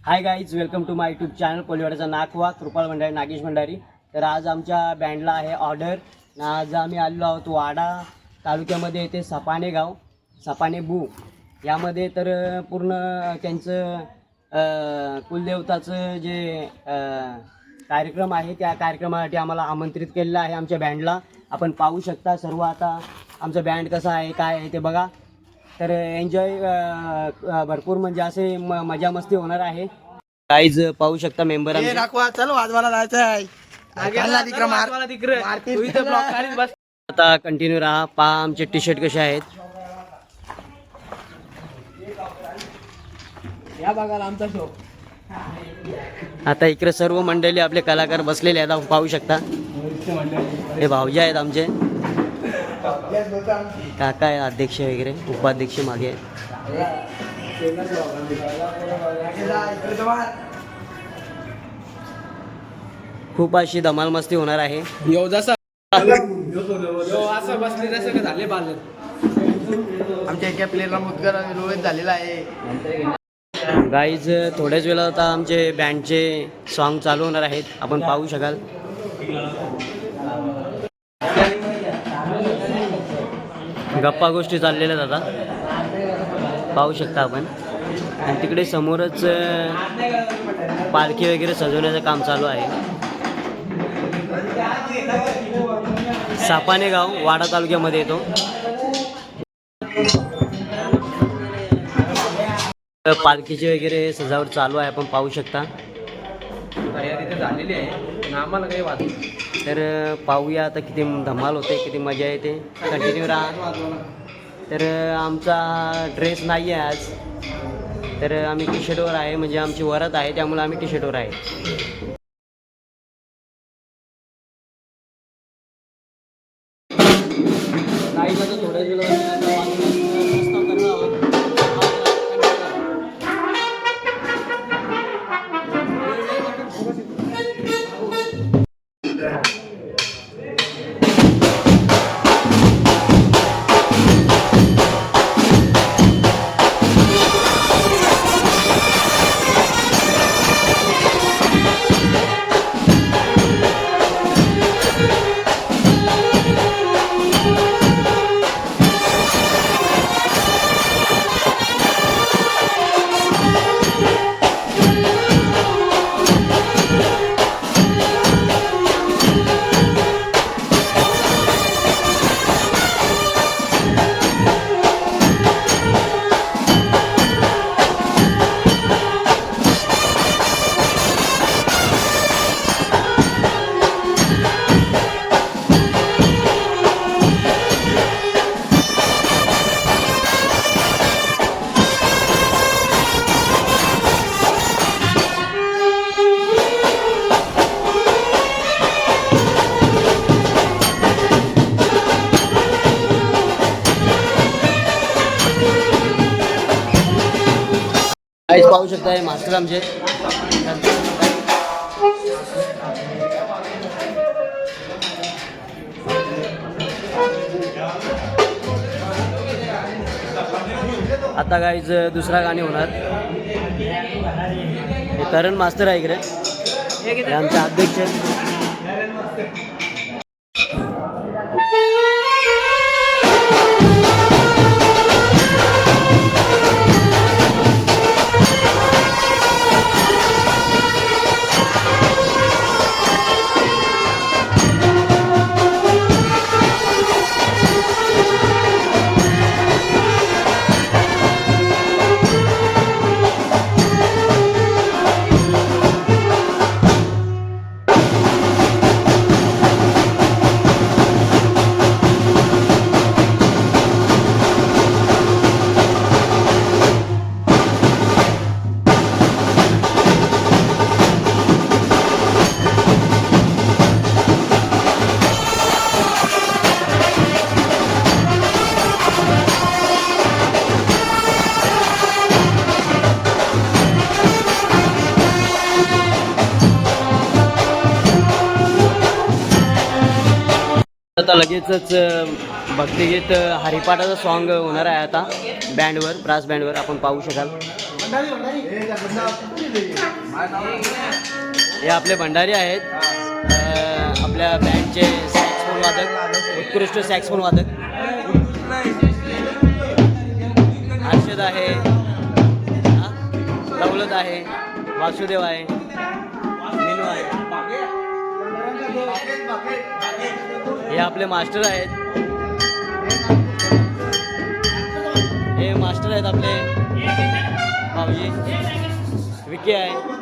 High guys, welcome to my YouTube channel कोलीवाड्याचा नाकवा कृपाल भंडारी नागेश भंडारी. तर आज आमच्या बँडला आहे ऑर्डर. आज आम्ही आलेलो आहोत वाडा तालुक्यामध्ये येते सपाने गाव, सपाने बू यामध्ये. तर पूर्ण त्यांचं कुलदेवताचं जे कार्यक्रम आहे त्या कार्यक्रमासाठी आम्हाला आमंत्रित केलेलं आहे आमच्या बँडला. आपण पाहू शकता सर्व. आता आमचं बँड कसं आहे काय आहे ते बघा. तर एन्जॉय भरपूर म्हणजे असे मजा मस्ती होणार आहे. गाईज पाहू शकता मेंबर चल वाजवायला जायचं आहे. आता कंटिन्यू राहा, पहा आमचे टी शर्ट कसे आहेत. या बघायला आमचा शो. आता इकडे सर्व मंडळी आपले कलाकार बसलेले आहेत, आपण पाहू शकता. हे भाऊजी आहेत आमचे, काका आहे, अध्यक्ष वगैरे उपाध्यक्ष मागे आहेत. खूप अशी धमाल मस्ती होणार आहे. आमच्या एका प्लेअरला मुदगर रोहित झालेला आहे. गाईज थोड्याच वेळात आता आमचे बँडचे सॉन्ग चालू होणार आहेत, आपण पाहू शकाल. गप्पा गोष्टी चाललेल्या आहेत आता, पाहू शकता आपण. आणि तिकडे समोरच पालखी वगैरे सजवण्याचं काम चालू आहे. सापाने गाव वाडा तालुक्यामध्ये येतो. पालखीची वगैरे सजावट चालू आहे, आपण पाहू शकता. झालेली आहे आम्हाला काही वाद. तर पाहूया आता किती धमाल होते, किती मजा येते. कंटिन्यू राहा. तर आमचा ड्रेस नाही आहे आज, तर आम्ही टी शर्टवर आहे, म्हणजे आमची वरात आहे त्यामुळे आम्ही टी शर्टवर आहे. थोड्या पाहू शकता. हे मास्टर आमचे. आता गाईज दुसरा गाणी होणार. हे करण मास्टर आहे इकडे, हे आमचे अध्यक्ष. आता लगेचच भक्तिगीत हरिपाठाचं सॉन्ग होणार आहे आता बँडवर, ब्रास बँडवर आपण पाहू शकाल. हे आपले भंडारी आहेत, आपल्या बँडचे सॅक्सफोन वादक, उत्कृष्ट सॅक्सफोन वादक. हर्षद आहे, दौलत आहे, वासुदेव आहे, मीनू आहे. हे आपले मास्टर आहेत, हे मास्टर आहेत आपले भाऊजी. विकी आहे.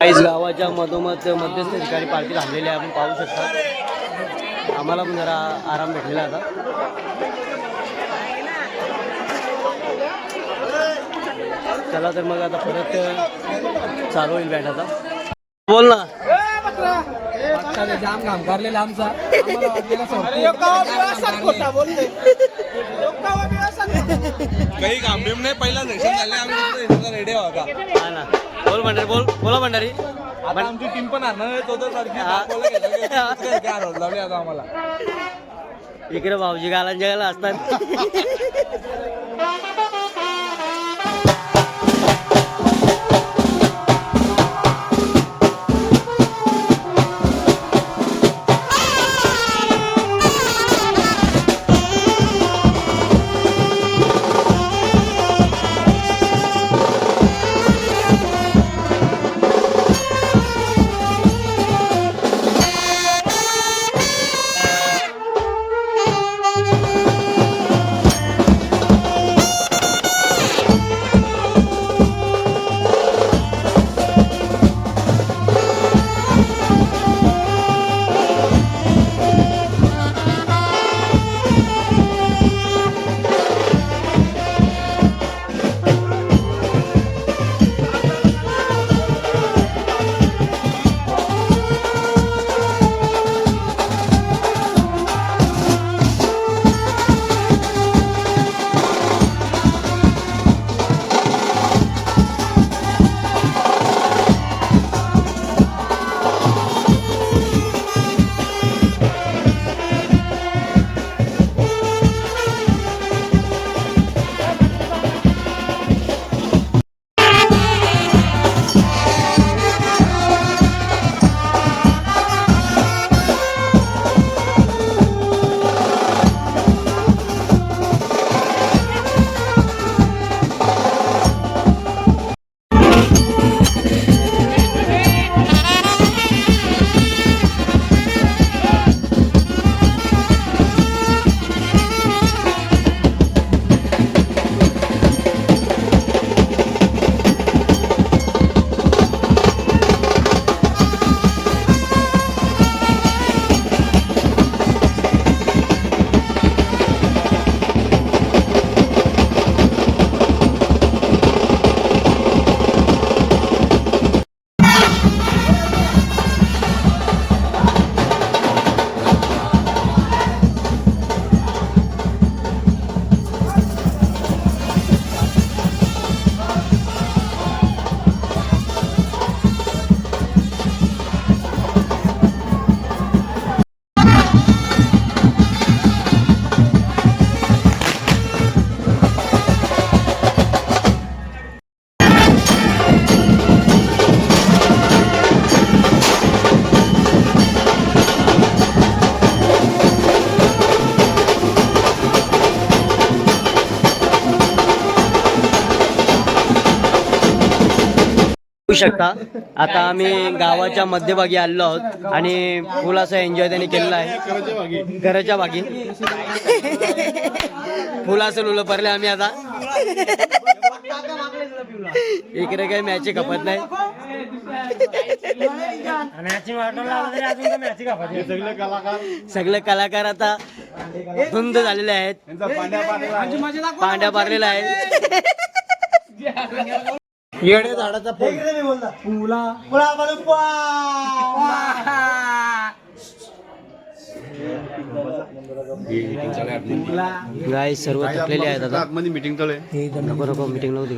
काहीच गावाच्या मधोमध मध्यस्थ ठिकाणी पार्टी थांबलेली आहे, आपण पाहू शकता. आम्हाला पण जरा आराम भेटलेला आता. चला तर मग आता परत चालू होईल बँड आता. बोल ना. जाम घाम करलेला आमचा काही काम बिम नाही. पहिला सेक्शन झाले आम्ही रेडी व्हा. हा ना, बोल भंडारी, बोला भंडारी. आता आमची टीम पण आणणार होतं सारखी लावली आता आम्हाला. इकडे भाऊजी गालांच्या जगाला असतात. बघू शकता आता आम्ही गावाच्या मध्यभागी आलेलो आहोत आणि फुल असं एन्जॉय त्यांनी केलेला आहे घराच्या बागी फुल असं लुलं पडले आम्ही आता इकडे काही मॅची खपत नाही सगळे कलाकार आता धुंद झालेले आहेत पांड्या पारलेला आहे येडे झाडाचा गाय सर्व थकलेले आहेत आता मध्ये मीटिंग चालू आहे. नको नको मीटिंग नव्हती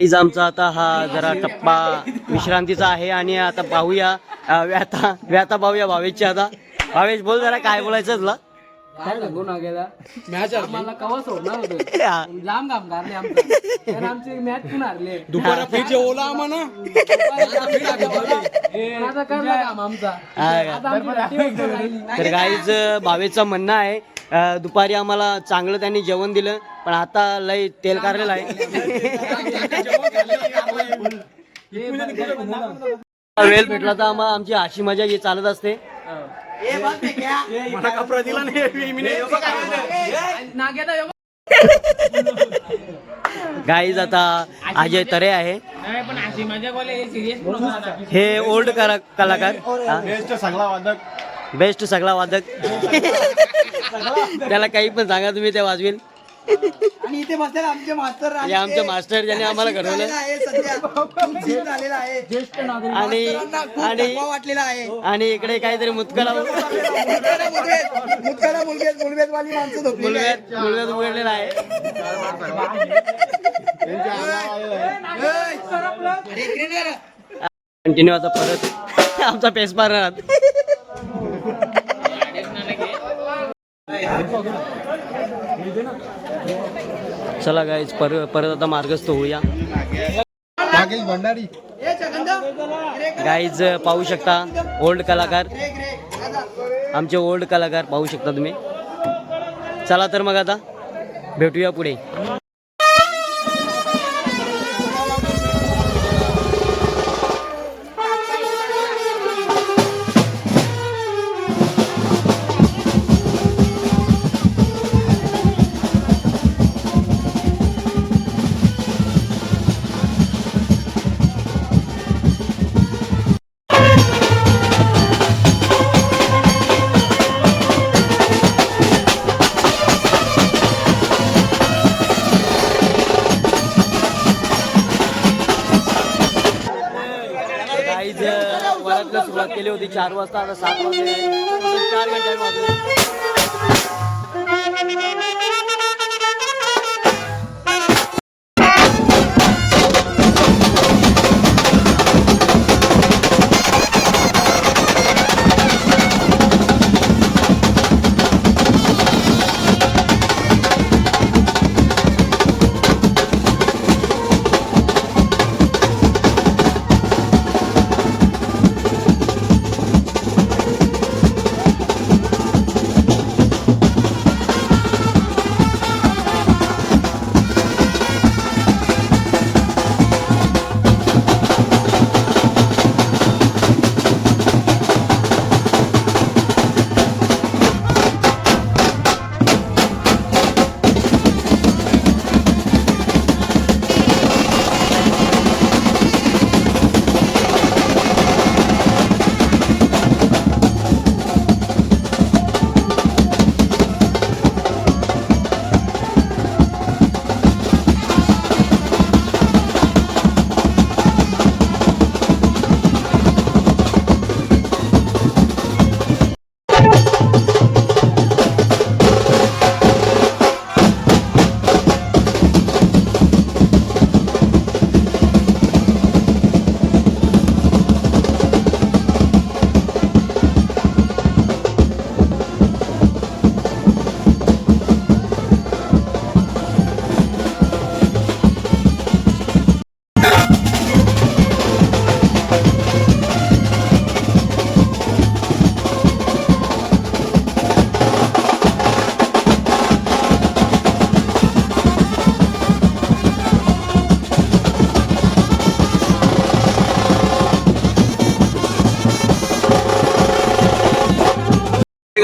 आमचा आता हा जरा टप्पा विश्रांतीचा आहे आणि आता पाहूया व्याता पाहूया भावेशची आता भावेश बोल जरा काय बोलायचं तुला काय सांगू ना गेला मॅच आम्हाला कवा सोडणार होतो लांब काम काढले आमचं आमची मॅच पण हारले दुपारा पिचे ओला आम्हाला आता करला काम आमचा आता आमची team पण राहिली. तर गाईज भावेशचं म्हणणं आहे दुपारी आम्हाला चांगलं त्यांनी जेवण दिलं पण आता लय तेल काढलेलं आहे वेळ भेटला तर आम्हाला आमची अशी मजा ही चालत असते मला कपडा दिला नाही मी नाग्याचा योग गाईज आता अजय तरे आहे नाही, पण अशी मजा बोले सिरियस हे ओल्ड कलाकार सगळा वादक बेस्ट सगळा वादक त्याला काही पण सांगा तुम्ही ते वाजवेल आणि इथे बसतात आमचे मास्तर हे आमचे मास्टर ज्यांनी आम्हाला घडवलं आहे सध्या झालेला आहे ज्येष्ठ नागरिक आणि आणि वाटलेला आहे आणि इकडे काहीतरी मुतकला मुलगेवाली माणसं झोपलेली आहेत. मुलगा उघडलेला आहे कंटिन्यू आता परत आमचा पेस मारणार चला गाईज परत आता मार्गस्थ होऊया गाईज पाहू शकता ओल्ड कलाकार आमचे ओल्ड कलाकार पाहू शकता तुम्ही चला तर मग आता भेटूया पुढे गाईज वरातला सुरुवात केली होती 4 वाजता आता 7 वाजले 4 घंटे वाजले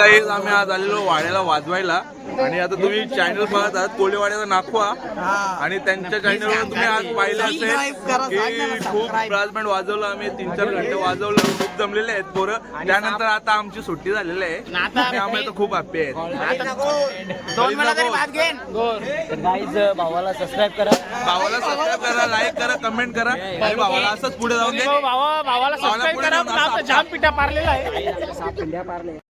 गाईज आम्ही आज आलेलो वाड्याला वाजवायला आणि आता तुम्ही चॅनल बघत आहात कोळीवाड्याचा नाखवा आणि त्यांच्या चॅनलवर तुम्ही आज पाहिलं असेल की खूप ब्रास बँड वाजवलं आम्ही 3-4 घंटे वाजवलं खूप जमलेले आहेत पोरं त्यानंतर आता आमची सुट्टी झालेली आहे आणि आम्ही आता खूप हॅप्पी आहेत तर गाईज भावाला सबस्क्राईब करा भावाला सबस्क्राईब करा लाईक करा कमेंट करा आणि भावाला असंच पुढे जाऊन दे भावाला सबस्क्राईब करा पण आता जाम पिठा पारलेला आहे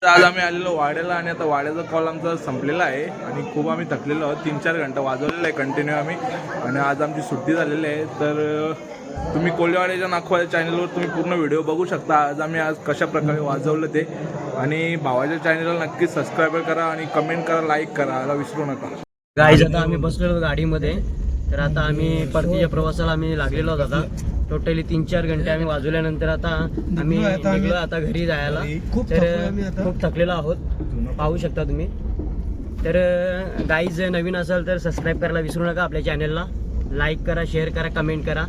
आज आम्ही आलेलो वाड्याला आणि आता वाड्याचा कॉल आमचा संपलेला आहे आणि खूप आम्ही थकलेलो आहोत 3-4 घंटे वाजवलेलं आहे कंटिन्यू आम्ही आणि आज आमची सुट्टी झालेली आहे तर तुम्ही कोल्हेवाड्याच्या नाखवाच्या चॅनलवर तुम्ही पूर्ण व्हिडिओ बघू शकता आज कशा प्रकारे वाजवलं ते आणि भावाच्या चॅनलला नक्की सबस्क्राईब करा आणि कमेंट करा लाईक करायला विसरू नका. गाईज आता आम्ही बसलेलो गाडीमध्ये तर आता आम्ही परतीच्या प्रवासाला आम्ही लागलेलो आहोत आता टोटली 3-4 घंटे आम्ही वाजवल्यानंतर आता आम्ही निघलो आता घरी जायला तर खूप थकलेलो आहोत पाहू शकता तुम्ही तर गाईज नवीन असाल तर सबस्क्राईब करायला विसरू नका आपल्या चॅनलला लाईक करा शेअर करा कमेंट करा